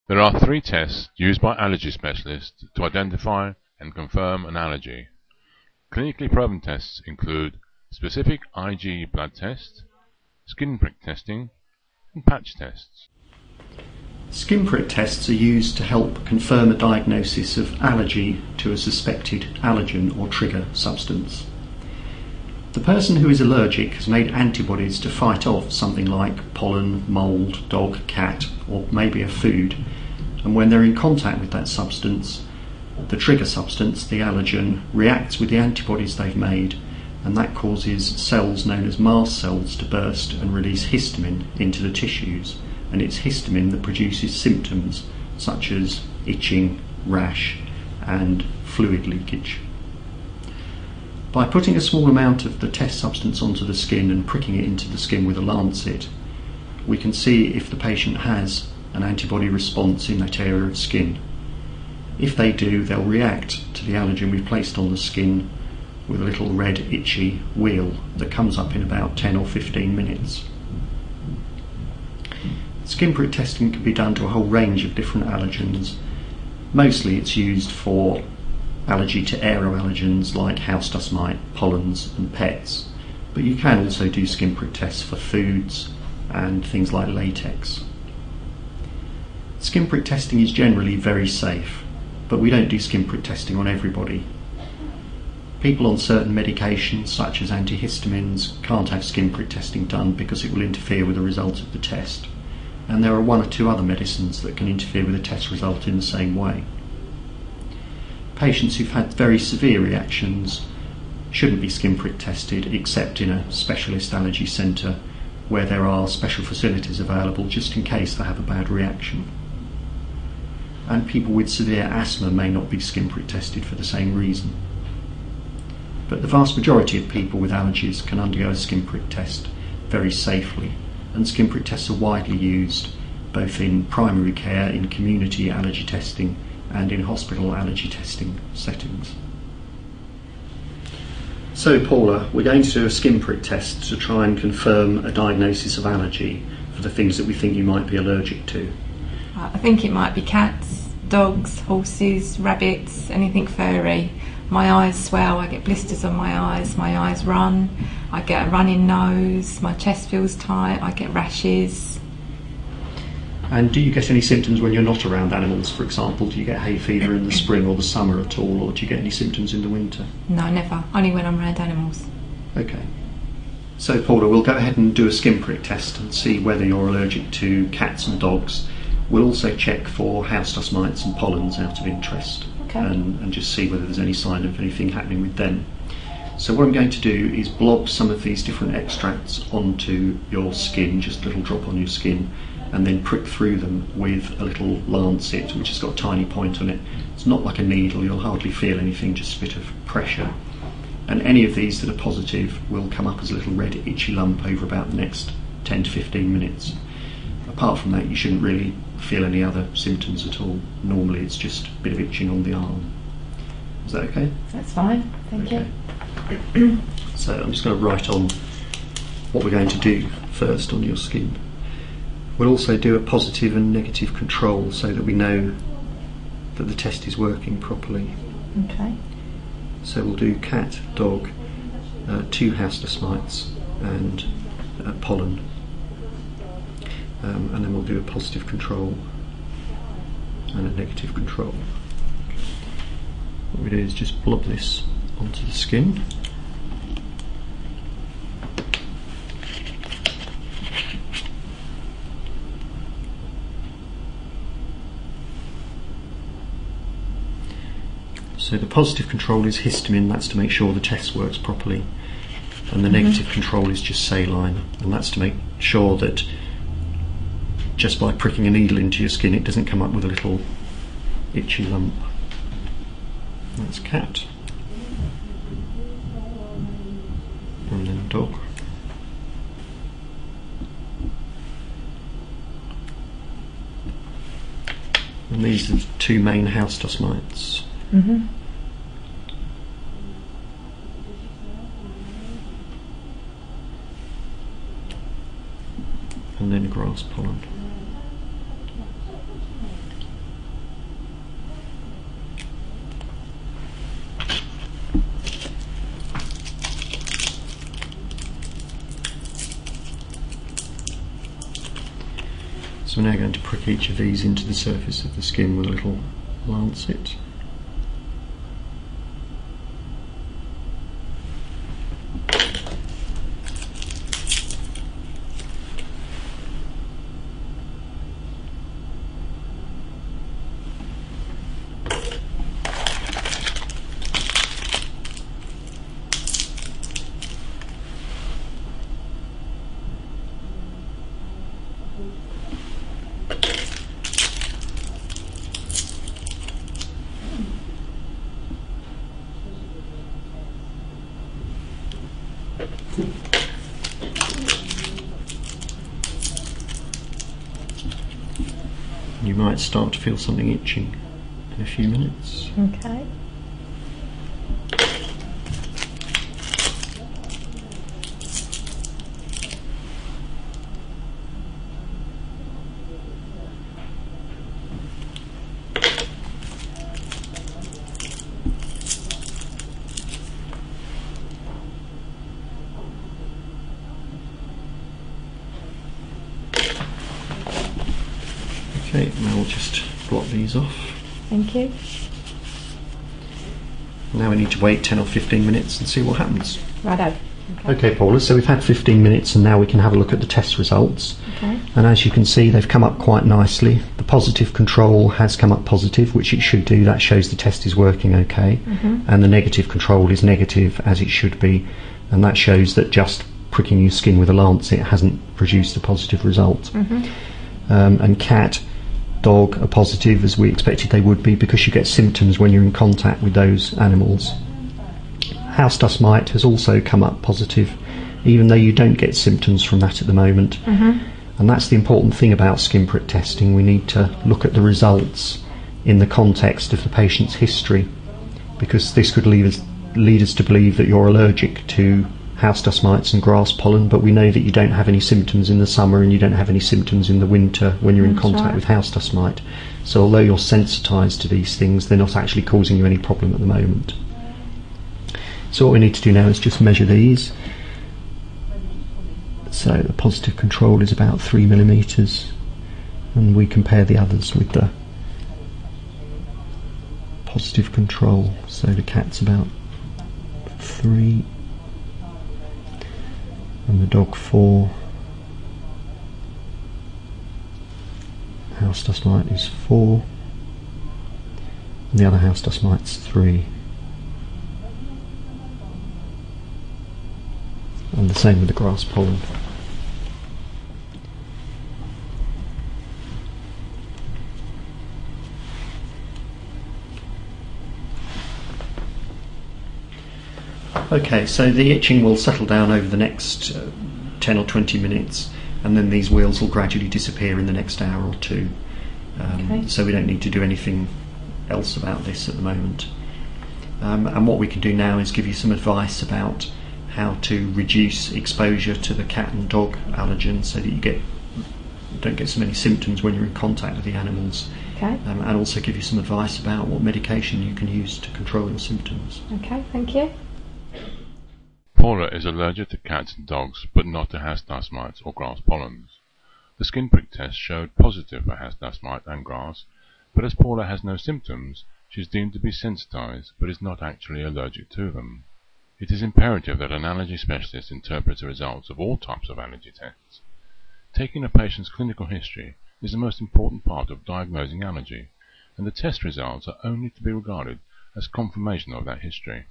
There are 3 tests used by allergy specialists to identify and confirm an allergy. Clinically proven tests include specific IgE blood test, skin prick testing, and patch tests. Skin prick tests are used to help confirm a diagnosis of allergy to a suspected allergen or trigger substance. The person who is allergic has made antibodies to fight off something like pollen, mould, dog, cat, or maybe a food, and when they're in contact with that substance, the trigger substance, the allergen, reacts with the antibodies they've made, and that causes cells known as mast cells to burst and release histamine into the tissues, and it's histamine that produces symptoms such as itching, rash, and fluid leakage. By putting a small amount of the test substance onto the skin and pricking it into the skin with a lancet, we can see if the patient has an antibody response in that area of skin. If they do, they'll react to the allergen we've placed on the skin with a little red itchy wheal that comes up in about 10 or 15 minutes. Skin prick testing can be done to a whole range of different allergens. Mostly it's used for allergy to aeroallergens like house dust mite, pollens and pets, but you can also do skin prick tests for foods and things like latex. Skin prick testing is generally very safe, but we don't do skin prick testing on everybody. People on certain medications such as antihistamines can't have skin prick testing done because it will interfere with the result of the test, and there are 1 or 2 other medicines that can interfere with the test result in the same way. Patients who've had very severe reactions shouldn't be skin prick tested except in a specialist allergy centre where there are special facilities available just in case they have a bad reaction. And people with severe asthma may not be skin prick tested for the same reason. But the vast majority of people with allergies can undergo a skin prick test very safely, and skin prick tests are widely used both in primary care, in community allergy testing, and in hospital allergy testing settings. So Paula, we're going to do a skin prick test to try and confirm a diagnosis of allergy for the things that we think you might be allergic to. I think it might be cats, dogs, horses, rabbits, anything furry. My eyes swell, I get blisters on my eyes run, I get a running nose, my chest feels tight, I get rashes. And do you get any symptoms when you're not around animals, for example? Do you get hay fever in the spring or the summer at all, or do you get any symptoms in the winter? No, never, only when I'm around animals. Okay. So Paula, we'll go ahead and do a skin prick test and see whether you're allergic to cats and dogs. We'll also check for house dust mites and pollens out of interest, okay, and just see whether there's any sign of anything happening with them. So what I'm going to do is blob some of these different extracts onto your skin, just a little drop on your skin, and then prick through them with a little lancet which has got a tiny point on it. It's not like a needle, you'll hardly feel anything, just a bit of pressure. And any of these that are positive will come up as a little red itchy lump over about the next 10 to 15 minutes. Apart from that, you shouldn't really feel any other symptoms at all. Normally it's just a bit of itching on the arm. Is that okay? That's fine, thank you. So I'm just going to write on what we're going to do first on your skin. We'll also do a positive and negative control so that we know that the test is working properly. Okay. So we'll do cat, dog, 2 house dust mites and pollen. And then we'll do a positive control and a negative control. What we do is just blob this onto the skin. So the positive control is histamine, that's to make sure the test works properly, and the negative control is just saline, and that's to make sure that just by pricking a needle into your skin it doesn't come up with a little itchy lump. That's cat, and then dog, and these are the 2 main house dust mites. And then grass pollen. So we're now going to prick each of these into the surface of the skin with a little lancet. You might start to feel something itching in a few minutes. Okay. Okay, now we'll just blot these off. Thank you. Now we need to wait 10 or 15 minutes and see what happens. Righto. Okay, Paula, so we've had 15 minutes and now we can have a look at the test results. Okay. And as you can see, they've come up quite nicely. The positive control has come up positive, which it should do. That shows the test is working okay. And the negative control is negative, as it should be. And that shows that just pricking your skin with a lancet hasn't produced a positive result. And cat, dog are positive, as we expected they would be, because you get symptoms when you're in contact with those animals. House dust mite has also come up positive, even though you don't get symptoms from that at the moment. And that's the important thing about skin prick testing. We need to look at the results in the context of the patient's history, because this could lead us to believe that you're allergic to house dust mites and grass pollen, but we know that you don't have any symptoms in the summer and you don't have any symptoms in the winter when you're in contact with house dust mite. So although you're sensitised to these things, they're not actually causing you any problem at the moment. So what we need to do now is just measure these. So the positive control is about 3 millimeters, and we compare the others with the positive control. So the cat's about 3, and the dog 4. House dust mite is 4, and the other house dust mite's 3. And the same with the grass pollen. Okay, so the itching will settle down over the next 10 or 20 minutes, and then these wheals will gradually disappear in the next hour or two. So we don't need to do anything else about this at the moment. And what we can do now is give you some advice about how to reduce exposure to the cat and dog allergen so that you don't get so many symptoms when you're in contact with the animals. And also give you some advice about what medication you can use to control your symptoms. Okay, thank you. Paula is allergic to cats and dogs, but not to house dust mites or grass pollens. The skin prick test showed positive for house dust mite and grass, but as Paula has no symptoms, she is deemed to be sensitized, but is not actually allergic to them. It is imperative that an allergy specialist interprets the results of all types of allergy tests. Taking a patient's clinical history is the most important part of diagnosing allergy, and the test results are only to be regarded as confirmation of that history.